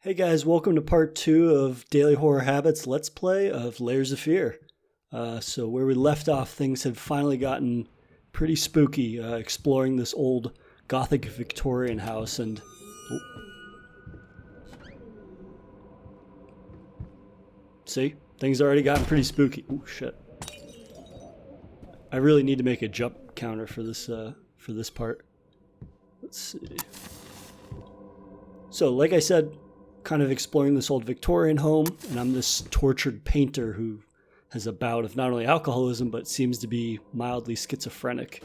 Hey guys, welcome to part 2 of Daily Horror Habits Let's Play of Layers of Fear. So where we left off, things had finally gotten pretty spooky, exploring this old Gothic Victorian house and... Oh. See? Things already gotten pretty spooky. Oh shit. I really need to make a jump counter for this part. Let's see. So, like I said, kind of exploring this old Victorian home, and I'm this tortured painter who has a bout of not only alcoholism, but seems to be mildly schizophrenic.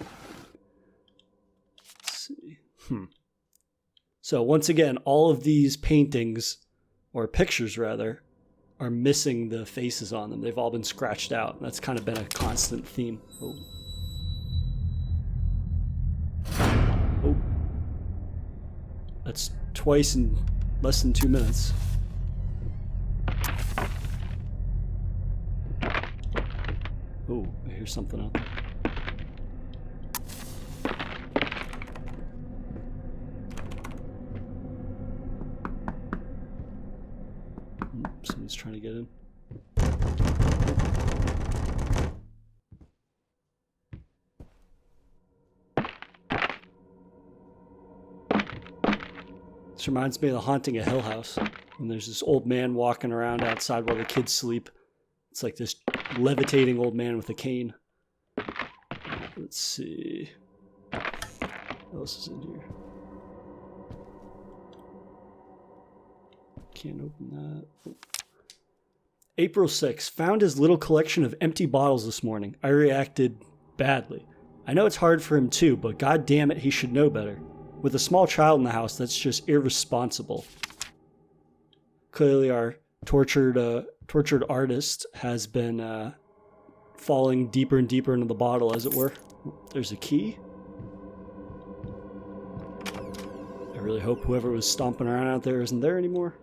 Let's see. So once again, all of these paintings, or pictures rather, are missing the faces on them. They've all been scratched out. That's kind of been a constant theme. Oh. Oh. That's twice in less than 2 minutes. Oh, I hear something out there. Someone's trying to get in. This reminds me of The Haunting of Hill House. And there's this old man walking around outside while the kids sleep. It's like this levitating old man with a cane. Let's see. What else is in here? Can't open that. April 6th. Found his little collection of empty bottles this morning. I reacted badly. I know it's hard for him too, but god damn it, he should know better. With a small child in the house, that's just irresponsible. Clearly our tortured artist has been falling deeper and deeper into the bottle, as it were. There's a key. I really hope whoever was stomping around out there isn't there anymore.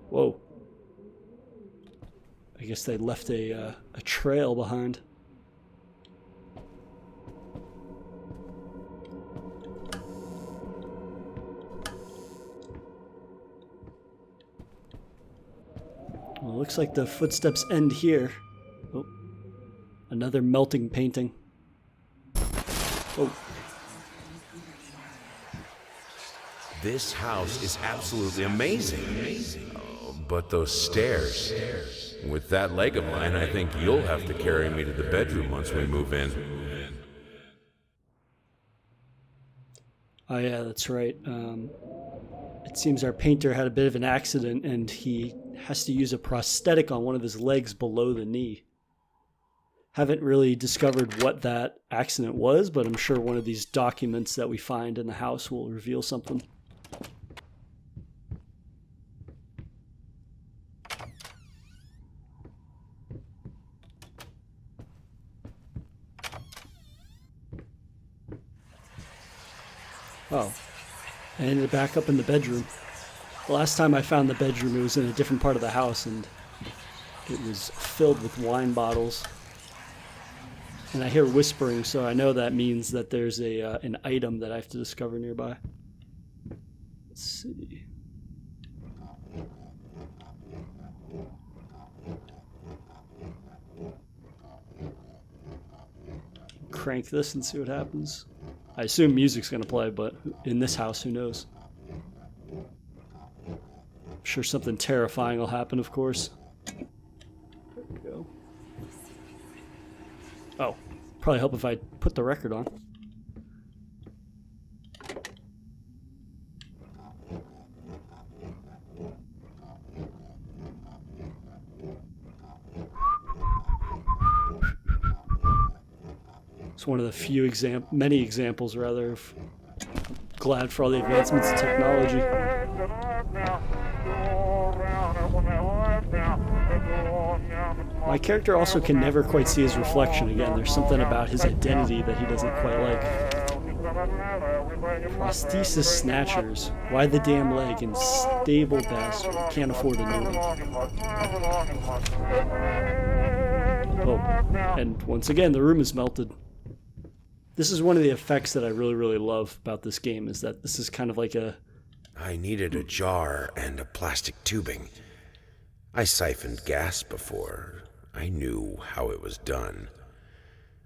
Whoa. I guess they left a trail behind. Well, looks like the footsteps end here. Oh, another melting painting. Oh. This house is absolutely amazing. Oh, but those stairs. With that leg of mine, I think you'll have to carry me to the bedroom once we move in. Oh yeah, that's right. It seems our painter had a bit of an accident and he has to use a prosthetic on one of his legs below the knee. Haven't really discovered what that accident was, but I'm sure one of these documents that we find in the house will reveal something. Oh, I ended back up in the bedroom. The last time I found the bedroom, it was in a different part of the house, and it was filled with wine bottles. And I hear whispering, so I know that means that there's an item that I have to discover nearby. Let's see. Crank this and see what happens. I assume music's gonna play, but in this house, who knows? I'm sure something terrifying will happen, of course. There we go. Oh, probably help if I put the record on. It's one of the few many examples rather of glad for all the advancements in technology. My character also can never quite see his reflection again. There's something about his identity that he doesn't quite like. Prosthesis snatchers. Why the damn leg? Unstable bastard. Can't afford a new one. Oh, and once again, the room is melted. This is one of the effects that I really, really love about this game, is that this is kind of like a I needed a jar and a plastic tubing. I siphoned gas before. I knew how it was done.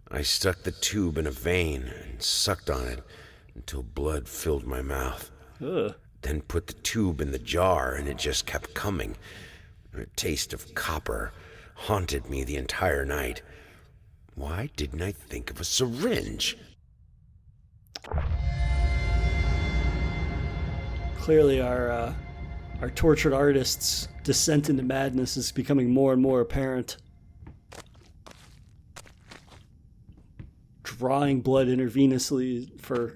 I stuck the tube in a vein and sucked on it until blood filled my mouth. Ugh. Then put the tube in the jar and it just kept coming. A taste of copper haunted me the entire night. Why didn't I think of a syringe? Clearly our tortured artist's descent into madness is becoming more and more apparent. Drawing blood intravenously for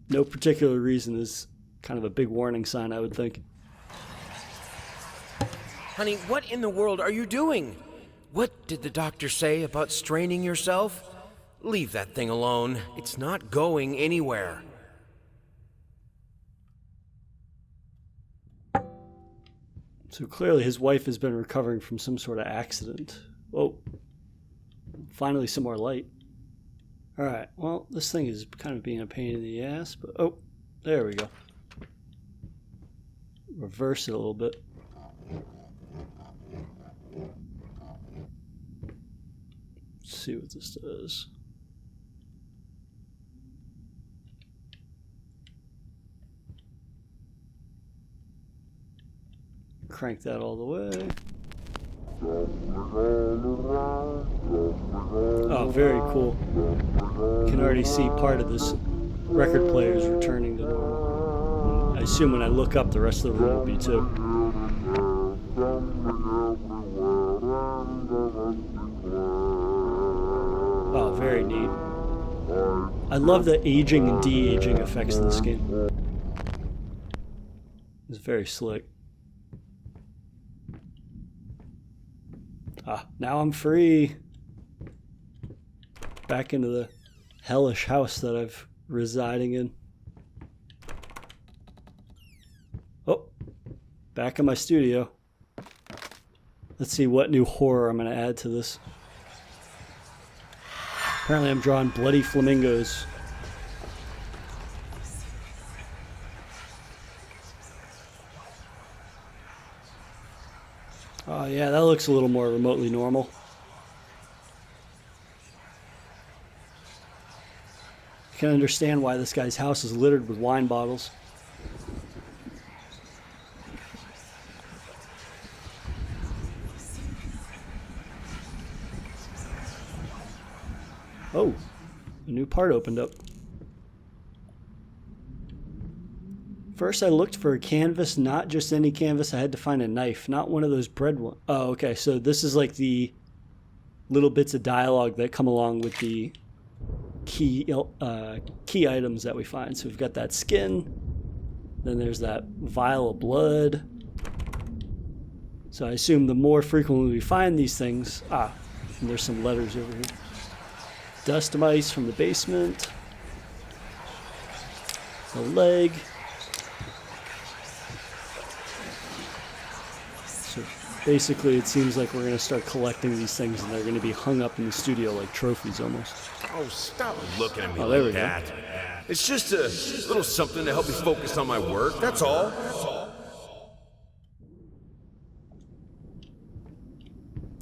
no particular reason is kind of a big warning sign, I would think. Honey, what in the world are you doing? What did the doctor say about straining yourself? Leave that thing alone. It's not going anywhere. So clearly his wife has been recovering from some sort of accident. Oh, finally some more light. Alright, well, this thing is kind of being a pain in the ass, but oh, there we go. Reverse it a little bit. Let's see what this does. Crank that all the way. Oh, very cool. You can already see part of this record player is returning to normal. I assume when I look up, the rest of the room will be too. Oh, very neat. I love the aging and de-aging effects in this game. It's very slick. Ah, now I'm free. Back into the hellish house that I've residing in. Oh, back in my studio. Let's see what new horror I'm going to add to this. Apparently I'm drawing bloody flamingos. Oh yeah, that looks a little more remotely normal. I can understand why this guy's house is littered with wine bottles. Oh, a new part opened up. First I looked for a canvas, not just any canvas. I had to find a knife, not one of those bread ones. Oh, okay, so this is like the little bits of dialogue that come along with the key items that we find. So we've got that skin, then there's that vial of blood. So I assume the more frequently we find these things... Ah, and there's some letters over here. Dust mice from the basement. The leg. So basically it seems like we're going to start collecting these things and they're going to be hung up in the studio like trophies almost. Oh, stop looking at me there we like go. that. It's just a little something to help me focus on my work, that's all.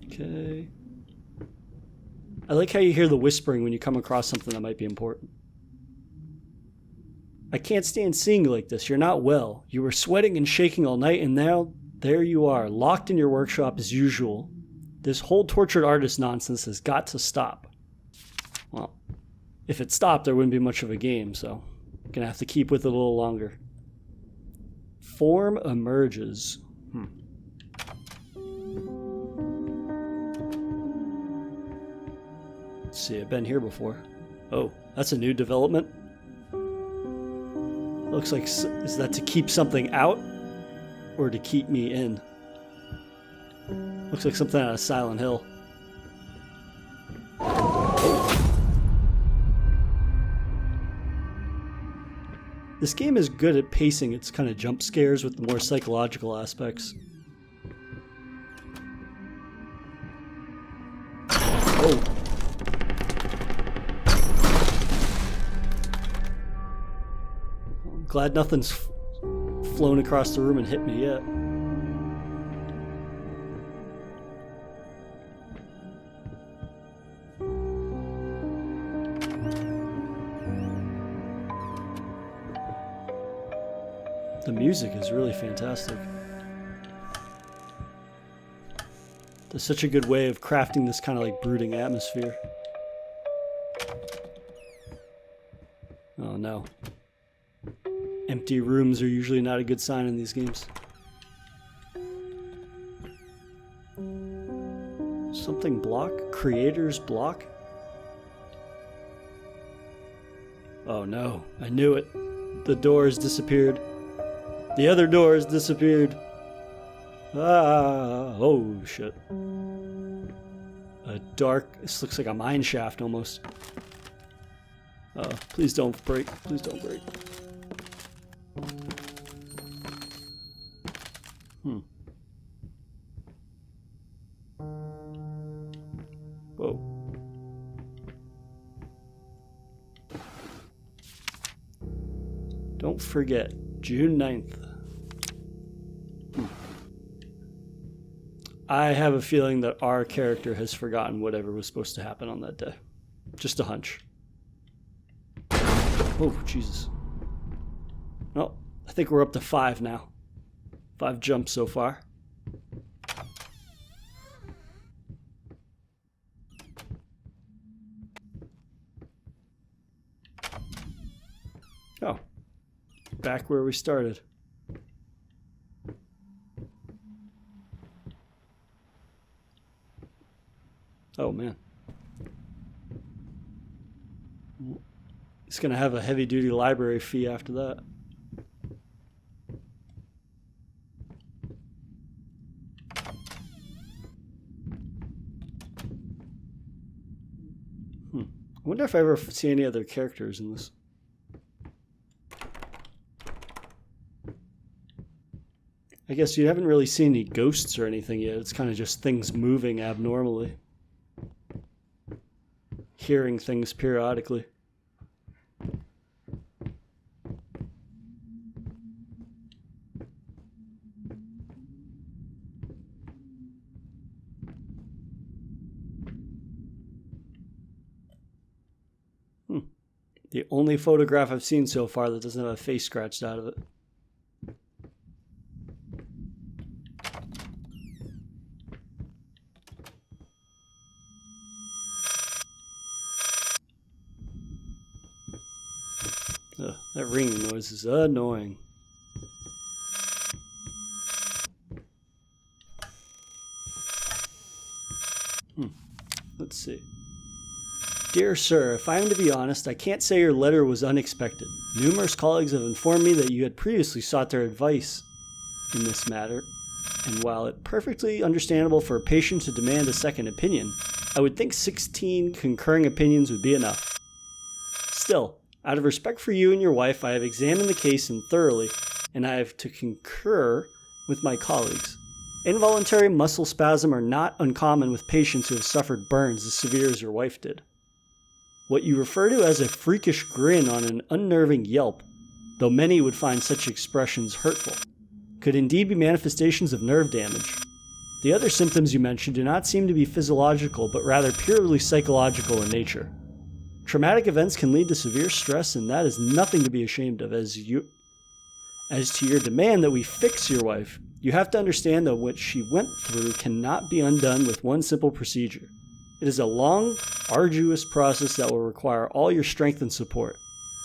Okay. I like how you hear the whispering when you come across something that might be important. I can't stand seeing you like this. You're not well. You were sweating and shaking all night, and now there you are, locked in your workshop as usual. This whole tortured artist nonsense has got to stop. Well, if it stopped, there wouldn't be much of a game, so I'm going to have to keep with it a little longer. Form emerges. Let's see, I've been here before. Oh, that's a new development. Looks like, is that to keep something out or to keep me in? Looks like something out of Silent Hill. This game is good at pacing its kind of jump scares with the more psychological aspects. Oh. Glad nothing's flown across the room and hit me yet. The music is really fantastic. There's such a good way of crafting this kind of like brooding atmosphere. Oh no. Empty rooms are usually not a good sign in these games. Something block? Creator's block? Oh no, I knew it. The doors disappeared. The other doors disappeared. Ah, oh shit. A dark, this looks like a mine shaft almost. Please don't break, please don't break. Whoa. Don't forget, June 9th. I have a feeling that our character has forgotten whatever was supposed to happen on that day. Just a hunch. Oh, Jesus. Oh, I think we're up to 5 now. 5 jumps so far. Oh, back where we started. Oh man. He's gonna have a heavy duty library fee after that. I wonder if I ever see any other characters in this. I guess you haven't really seen any ghosts or anything yet. It's kind of just things moving abnormally. Hearing things periodically. The only photograph I've seen so far that doesn't have a face scratched out of it. Ugh, that ringing noise is annoying. Let's see. Dear Sir, if I am to be honest, I can't say your letter was unexpected. Numerous colleagues have informed me that you had previously sought their advice in this matter, and while it's perfectly understandable for a patient to demand a second opinion, I would think 16 concurring opinions would be enough. Still, out of respect for you and your wife, I have examined the case thoroughly, and I have to concur with my colleagues. Involuntary muscle spasm are not uncommon with patients who have suffered burns as severe as your wife did. What you refer to as a freakish grin on an unnerving yelp, though many would find such expressions hurtful, could indeed be manifestations of nerve damage. The other symptoms you mentioned do not seem to be physiological, but rather purely psychological in nature. Traumatic events can lead to severe stress, and that is nothing to be ashamed of. As to your demand that we fix your wife, you have to understand that what she went through cannot be undone with one simple procedure. It is a long, arduous process that will require all your strength and support.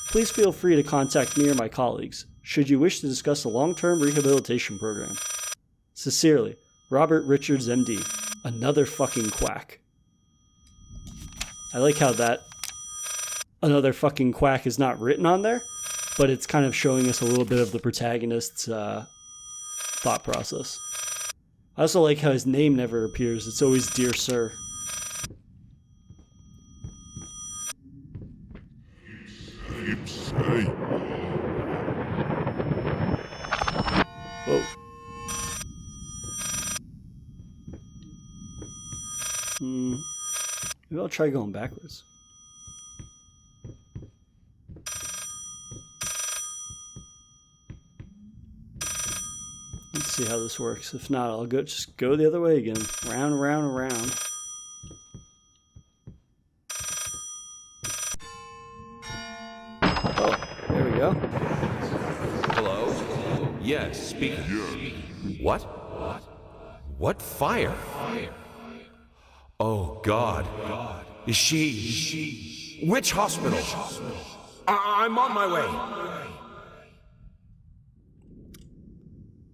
Please feel free to contact me or my colleagues, should you wish to discuss a long-term rehabilitation program. Sincerely, Robert Richards, MD. Another fucking quack. I like how that another fucking quack is not written on there, but it's kind of showing us a little bit of the protagonist's thought process. I also like how his name never appears. It's always Dear Sir. Whoa. Maybe I'll try going backwards. see how this works. If not, I'll just go the other way again. Round, round, round. Oh, there we go. Hello? Yes, speaking. What? What fire? Oh, God. Is she... Which hospital? I'm on my way.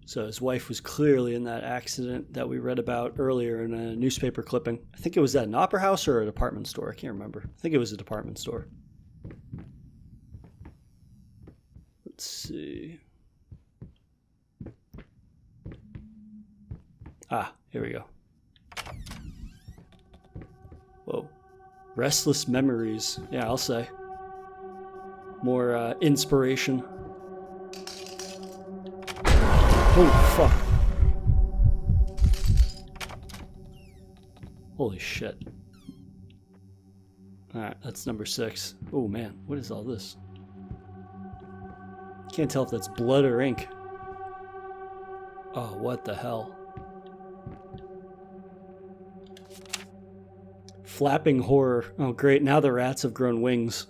So his wife was clearly in that accident that we read about earlier in a newspaper clipping. I think it was at an opera house or a department store. I can't remember. I think it was a department store. Let's see. Ah, here we go. Whoa. Restless memories. Yeah, I'll say. More inspiration. Oh, fuck. Holy shit. Alright, that's number 6. Oh man, what is all this? Can't tell if that's blood or ink. Oh, what the hell? Flapping horror. Oh great, now the rats have grown wings.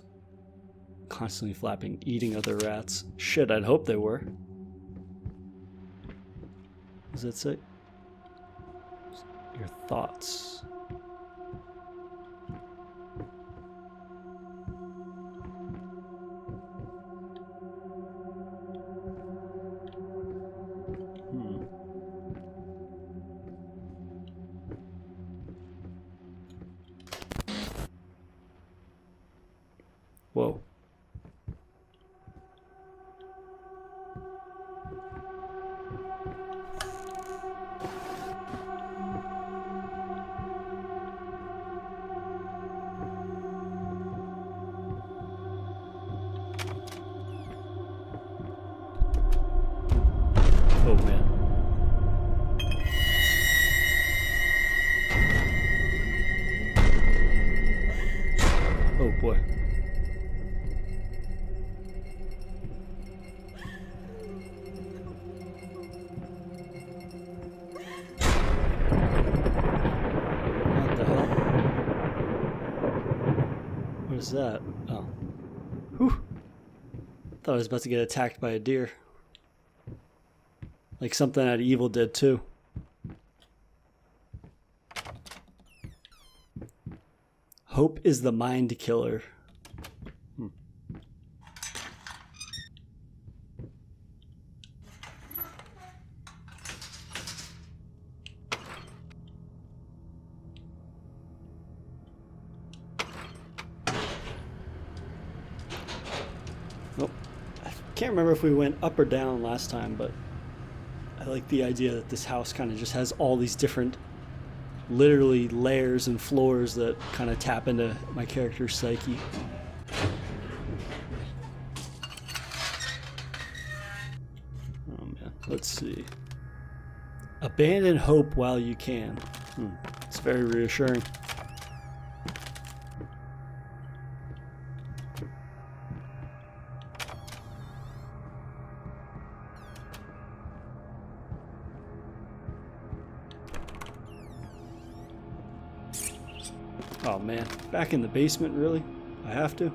Constantly flapping, eating other rats. Shit, I'd hope they were. What does that say? Your thoughts. Whoa. Oh man. Oh boy. What the hell? What is that? Oh. Whew. Thought I was about to get attacked by a deer. Like something out of Evil Dead 2. Hope is the mind killer. Nope. I can't remember if we went up or down last time, but I like the idea that this house kind of just has all these different, literally layers and floors that kind of tap into my character's psyche. Oh man, let's see. Abandon hope while you can. It's very reassuring. Oh man, back in the basement, really? I have to?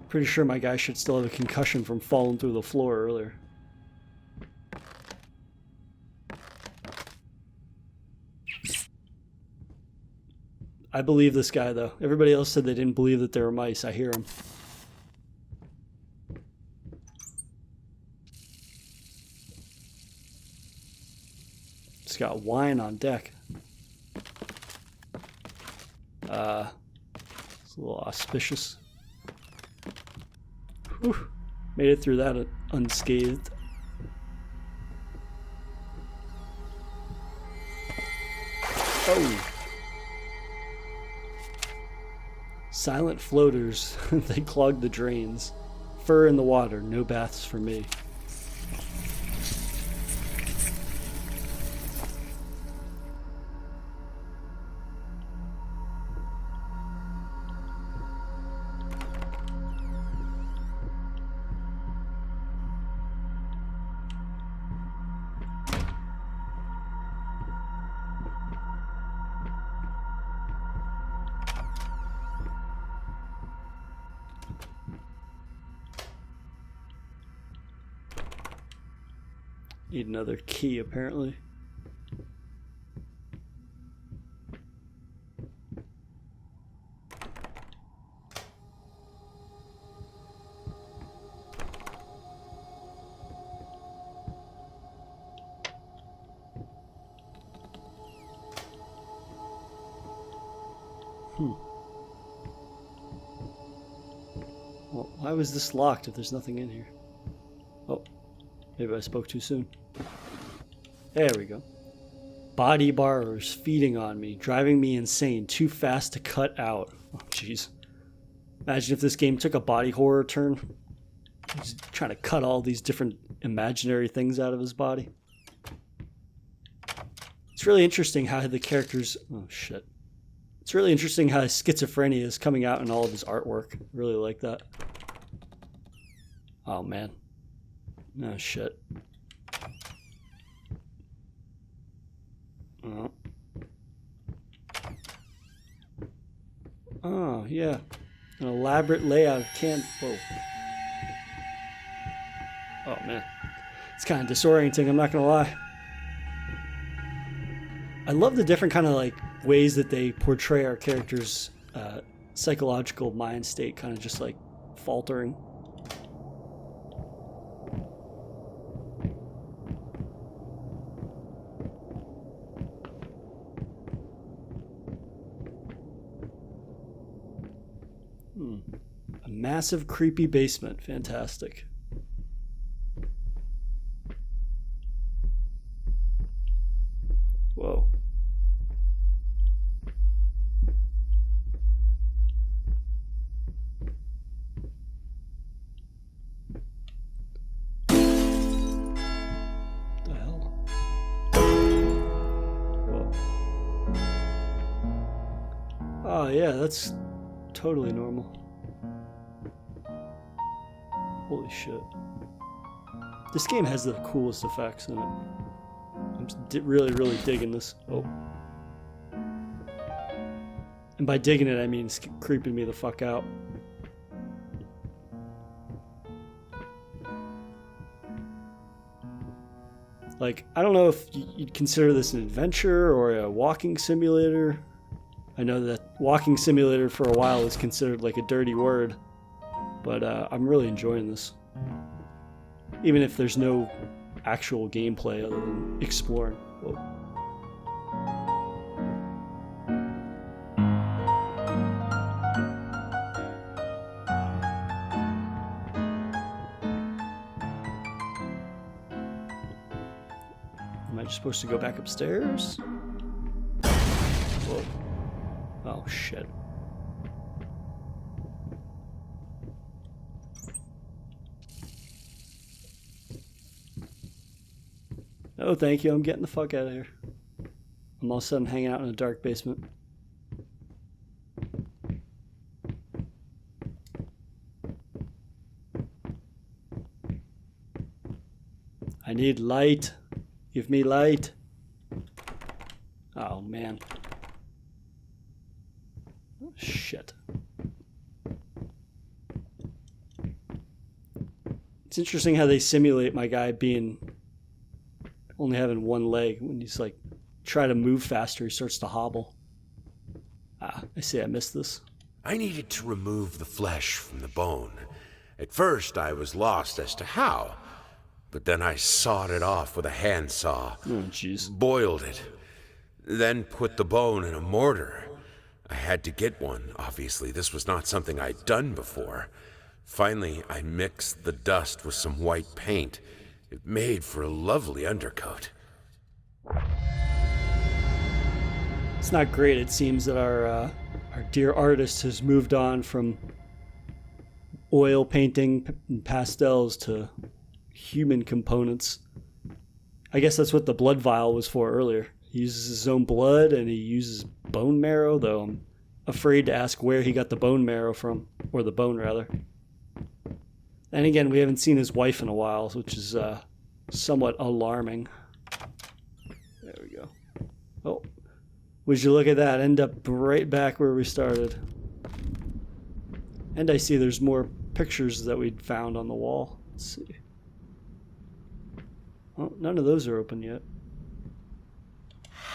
Pretty sure my guy should still have a concussion from falling through the floor earlier. I believe this guy though. Everybody else said they didn't believe that there were mice. I hear them. It's got wine on deck. It's a little auspicious. Whew. Made it through that unscathed. Oh. Silent floaters. They clog the drains. Fur in the water. No baths for me. Need another key, apparently. Well, why was this locked if there's nothing in here? Oh, maybe I spoke too soon. There we go. Body borrowers feeding on me, driving me insane, too fast to cut out. Oh, jeez. Imagine if this game took a body horror turn. He's trying to cut all these different imaginary things out of his body. It's really interesting how the characters... Oh, shit. It's really interesting how schizophrenia is coming out in all of his artwork. I really like that. Oh, man. Oh, shit. Oh. Oh, yeah. An elaborate layout of Whoa. Oh, man. It's kind of disorienting, I'm not going to lie. I love the different kind of, like, ways that they portray our characters' psychological mind state, kind of just, like, faltering. A massive, creepy basement. Fantastic. Whoa. What the hell? Whoa. Oh yeah, that's totally normal. Holy shit. This game has the coolest effects in it. I'm really digging this. Oh. And by digging it, I mean it's creeping me the fuck out. Like, I don't know if you'd consider this an adventure or a walking simulator. I know that walking simulator for a while was considered like a dirty word. But I'm really enjoying this. Even if there's no actual gameplay other than exploring. Whoa. Am I just supposed to go back upstairs? Whoa. Oh, shit. Oh, thank you. I'm getting the fuck out of here. I'm all of a sudden hanging out in a dark basement. I need light. Give me light. Oh, man. Oh, shit. It's interesting how they simulate my guy being... only having one leg. When he's like try to move faster, he starts to hobble. Ah, I see I missed this. I needed to remove the flesh from the bone. At first I was lost as to how, but then I sawed it off with a handsaw. Oh jeez. Boiled it, then put the bone in a mortar. I had to get one, obviously. This was not something I'd done before. Finally, I mixed the dust with some white paint. It made for a lovely undercoat. It's not great. It seems that our dear artist has moved on from oil painting and pastels to human components. I guess that's what the blood vial was for earlier. He uses his own blood and he uses bone marrow, though I'm afraid to ask where he got the bone marrow from, or the bone rather. And again, we haven't seen his wife in a while, which is somewhat alarming. There we go. Oh, would you look at that? End up right back where we started. And I see there's more pictures that we'd found on the wall. Let's see. Well, none of those are open yet.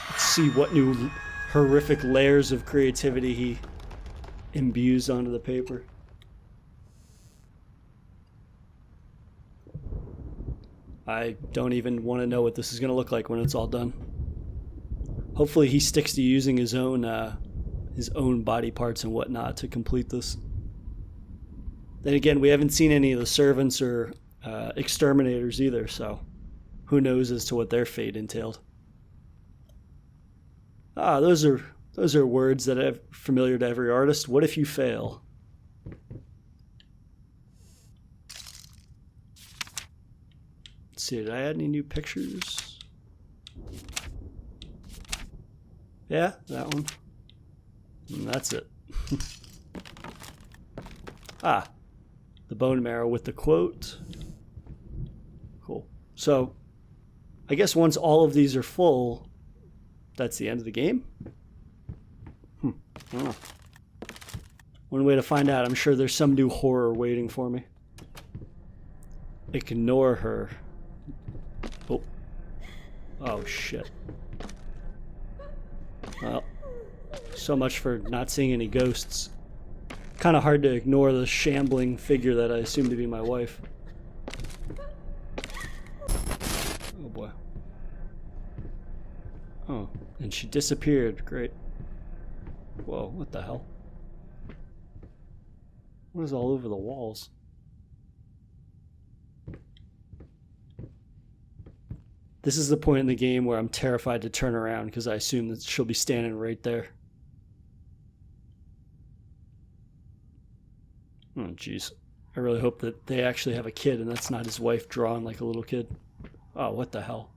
Let's see what new horrific layers of creativity he imbues onto the paper. I don't even want to know what this is going to look like when it's all done. Hopefully he sticks to using his own body parts and whatnot to complete this. Then again, we haven't seen any of the servants or exterminators either, so who knows as to what their fate entailed. Those are words that are familiar to every artist. What if you fail? Let's see, did I add any new pictures? Yeah, that one. And that's it. The bone marrow with the quote. Cool. So, I guess once all of these are full, that's the end of the game? I don't know. One way to find out, I'm sure there's some new horror waiting for me. Ignore her. Oh shit. Well, so much for not seeing any ghosts. Kind of hard to ignore the shambling figure that I assume to be my wife. Oh boy. Oh, and she disappeared. Great. Whoa, what the hell? What is all over the walls? This is the point in the game where I'm terrified to turn around because I assume that she'll be standing right there. Oh, jeez. I really hope that they actually have a kid and that's not his wife drawn like a little kid. Oh, what the hell?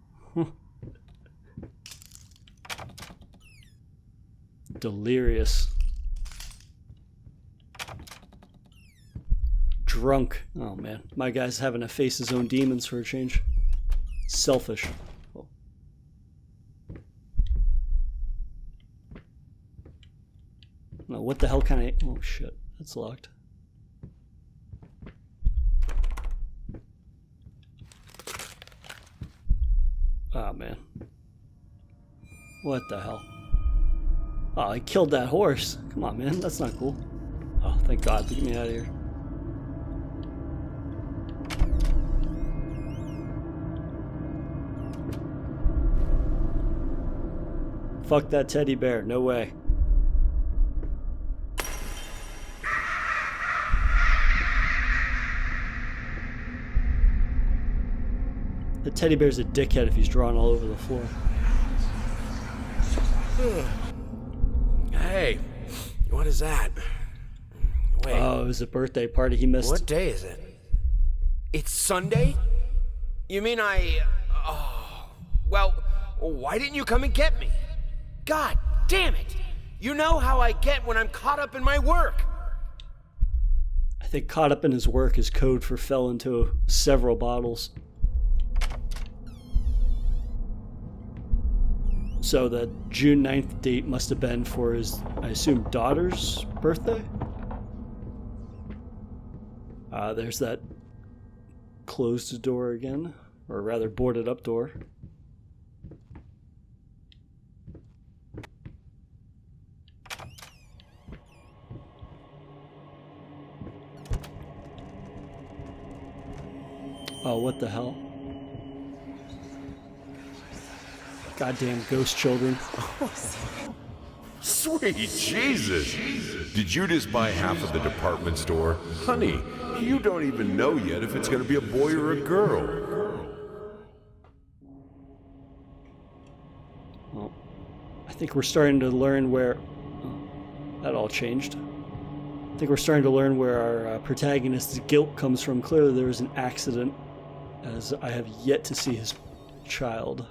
Delirious. Drunk. Oh, man. My guy's having to face his own demons for a change. Selfish. Oh. No, what the hell kind of... Oh, shit. That's locked. Oh, man. What the hell? Oh, I killed that horse. Come on, man. That's not cool. Oh, thank God. Get me out of here. Fuck that teddy bear. No way. The teddy bear's a dickhead if he's drawn all over the floor. Hey, what is that? Wait. Oh, it was a birthday party he missed. What day is it? It's Sunday? You mean well, why didn't you come and get me? God damn it! You know how I get when I'm caught up in my work. I think caught up in his work is code for fell into several bottles. So the June 9th date must have been for his, I assume, daughter's birthday? There's that closed door again, or rather boarded up door. Oh, what the hell? Goddamn ghost children. Sweet Jesus! Did you just buy half of the department store? Honey, you don't even know yet if it's gonna be a boy or a girl. Well, I think we're starting to learn where... Oh, that all changed. I think we're starting to learn where our protagonist's guilt comes from. Clearly there was an accident, as I have yet to see his child.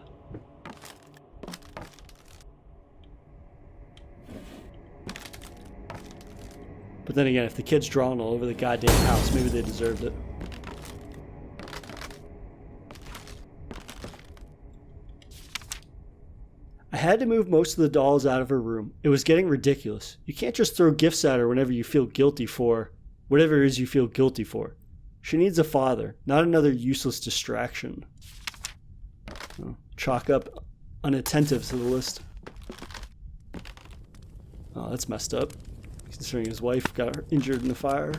But then again, if the kid's drawn all over the goddamn house, maybe they deserved it. I had to move most of the dolls out of her room. It was getting ridiculous. You can't just throw gifts at her whenever you feel guilty for whatever it is you feel guilty for. She needs a father, not another useless distraction. chalk up unattentive to the list. Oh, that's messed up, considering his wife got injured in the fire.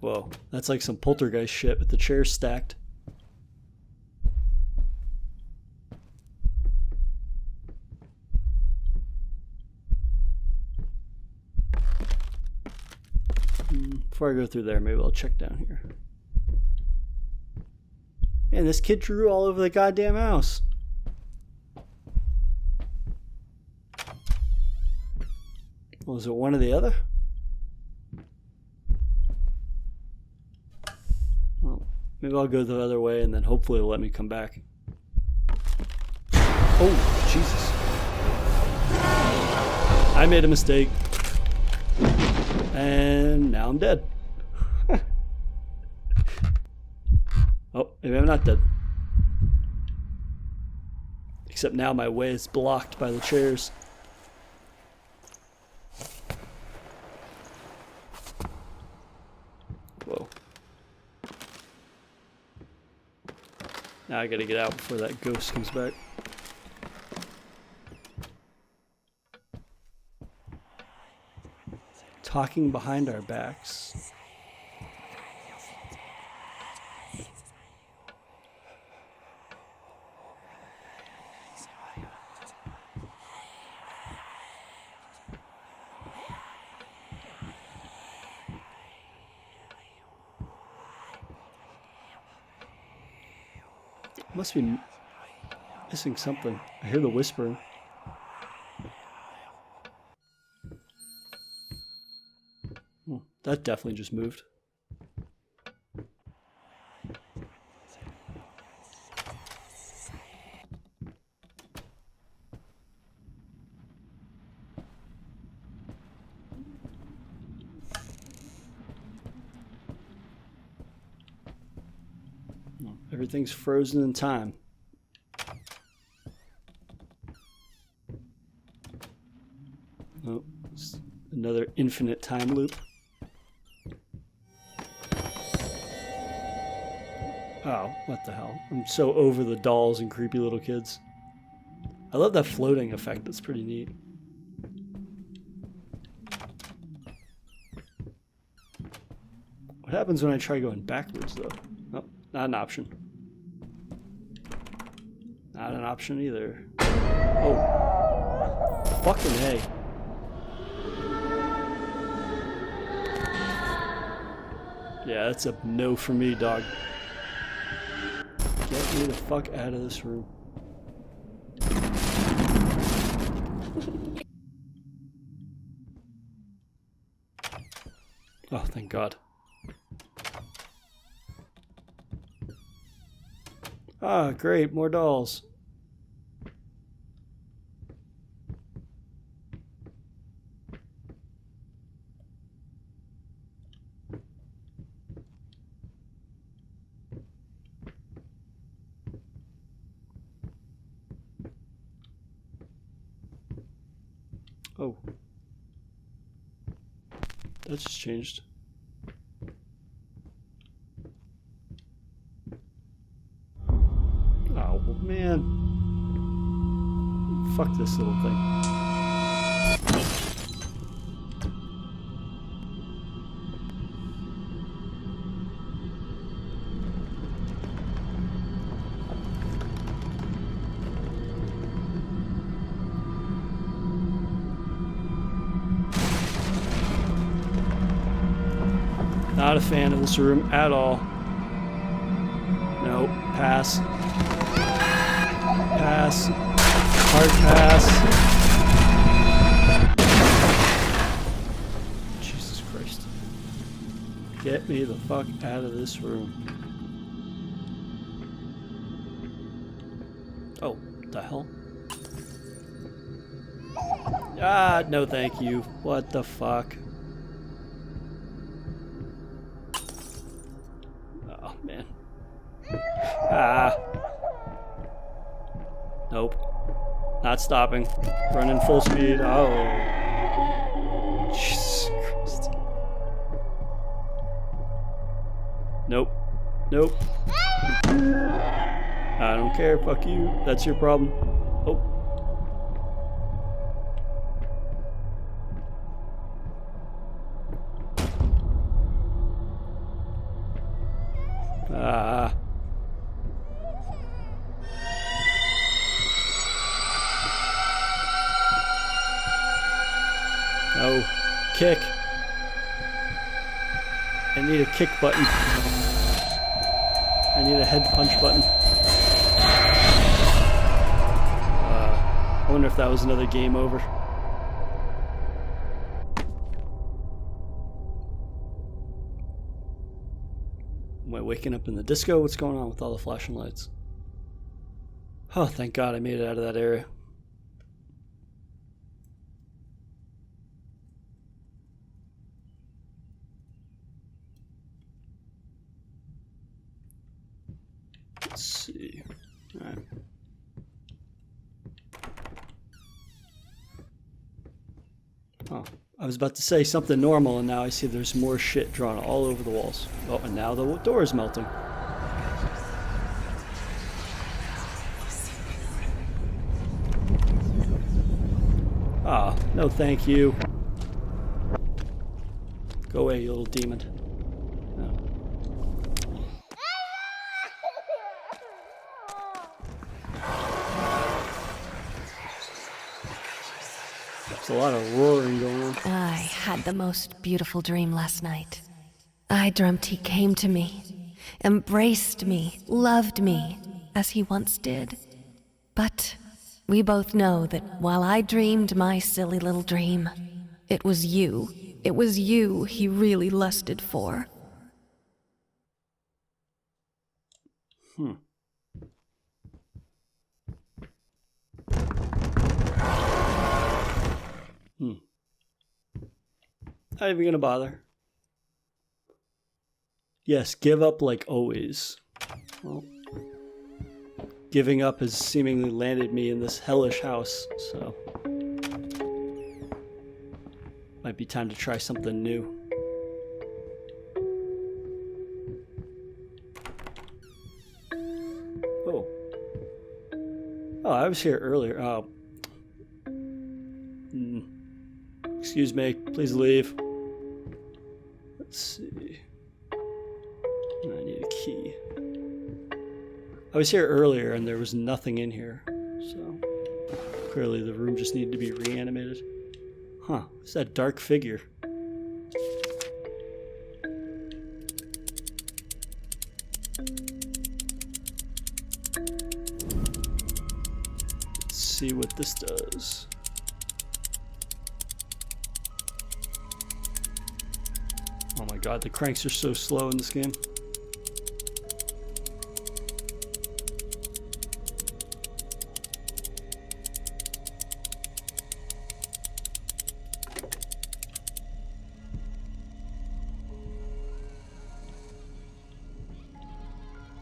Whoa, that's like some poltergeist shit with the chairs stacked. Before I go through there, maybe I'll check down here. Man, this kid drew all over the goddamn house. Was it one or the other? Well, maybe I'll go the other way and then hopefully it'll let me come back. Oh, Jesus. I made a mistake. And now I'm dead. Oh, maybe I'm not dead. Except now my way is blocked by the chairs. Whoa. Now I gotta get out before that ghost comes back. Talking behind our backs. Must be missing something. I hear the whispering. That definitely just moved. Everything's frozen in time. Oh, it's another infinite time loop. Oh, what the hell? I'm so over the dolls and creepy little kids. I love that floating effect. That's pretty neat. What happens when I try going backwards, though? Oh, not an option. Not an option either. Oh. Fucking hey. Yeah, that's a no for me, dog. Get me the fuck out of this room. Oh, thank God. Ah, great, more dolls. Oh. That just changed. Oh, well, man. Fuck this little thing. Not a fan of this room at all. No, pass. Pass. Hard pass. Jesus Christ. Get me the fuck out of this room. Oh, what the hell? Ah, no thank you. What the fuck? Oh, man. Ah. Nope. Not stopping. Running full speed. Oh. Jeez. Nope. Nope. I don't care. Fuck you. That's your problem. Oh. Ah. Oh. Kick. I need a kick button. I need a head punch button. I wonder if that was another game over. Am I waking up in the disco? What's going on with all the flashing lights? Oh, thank God I made it out of that area. Let's see. All right. Oh, I was about to say something normal, and now I see there's more shit drawn all over the walls. Oh, and now the door is melting. Ah, no thank you. Go away, you little demon. No. There's a lot of roaring going on. I had the most beautiful dream last night. I dreamt he came to me, embraced me, loved me, as he once did. But we both know that while I dreamed my silly little dream, it was you he really lusted for. Not even gonna bother. Yes, give up like always. Well, giving up has seemingly landed me in this hellish house, so might be time to try something new. Oh. Oh, I was here earlier. Oh. Excuse me, please leave. Let's see. I need a key. I was here earlier and there was nothing in here, so clearly the room just needed to be reanimated. Huh, what's that dark figure? Let's see what this does. Oh my God, the cranks are so slow in this game.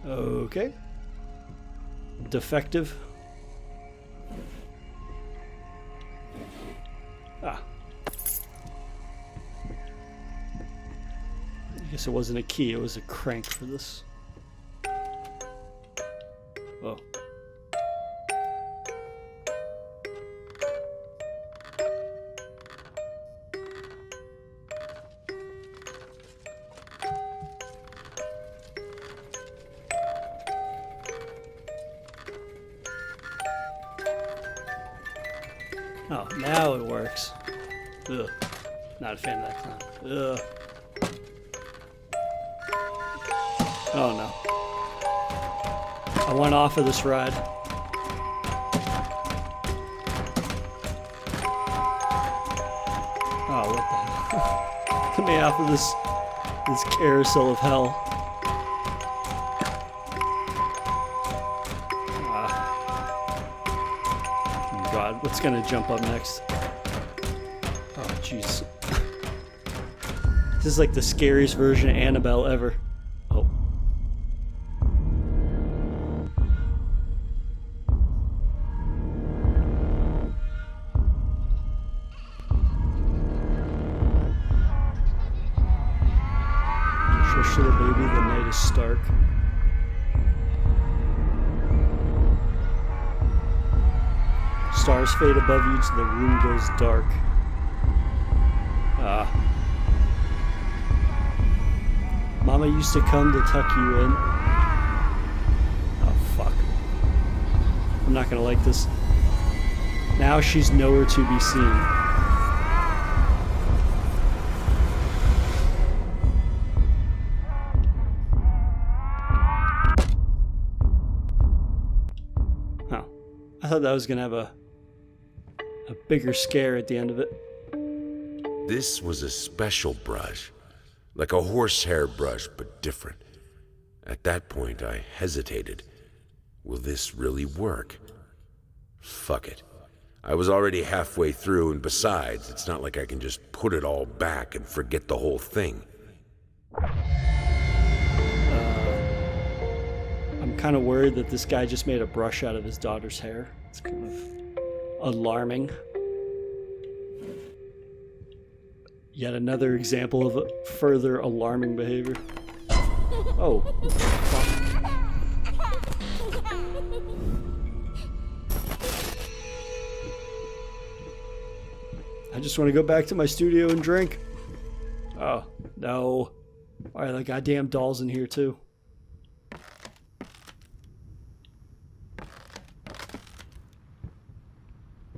Okay. Defective. Ah. I guess it wasn't a key, it was a crank for this. Oh. Oh, now it works. Ugh. Not a fan of that clown. Ugh. Oh no. I went off of this ride. Oh, what the hell? Get me off of this carousel of hell. Oh God, what's gonna jump up next? Oh jeez. This is like the scariest version of Annabelle ever. Oh. Hush, little baby, the night is stark. Stars fade above you till the room goes dark. Mama used to come to tuck you in. Oh, fuck. I'm not gonna like this. Now she's nowhere to be seen. Oh. I thought that was gonna have a bigger scare at the end of it. This was a special brush. Like a horsehair brush, but different. At that point, I hesitated. Will this really work? Fuck it. I was already halfway through, and besides, it's not like I can just put it all back and forget the whole thing. I'm kind of worried that this guy just made a brush out of his daughter's hair. It's kind of alarming. Yet another example of further alarming behavior. Oh, fuck. I just want to go back to my studio and drink. Oh, no. Why are the goddamn dolls in here too?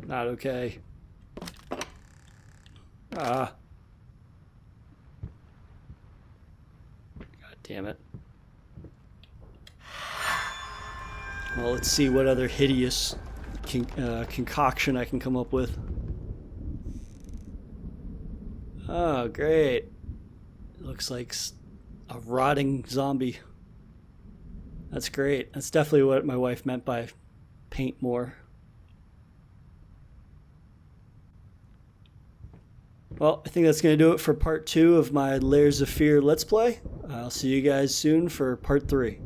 Not okay. God damn it. Well, let's see what other hideous concoction I can come up with. Oh, great. It looks like a rotting zombie. That's great. That's definitely what my wife meant by paint more. Well, I think that's going to do it for part 2 of my Layers of Fear Let's Play. I'll see you guys soon for part 3.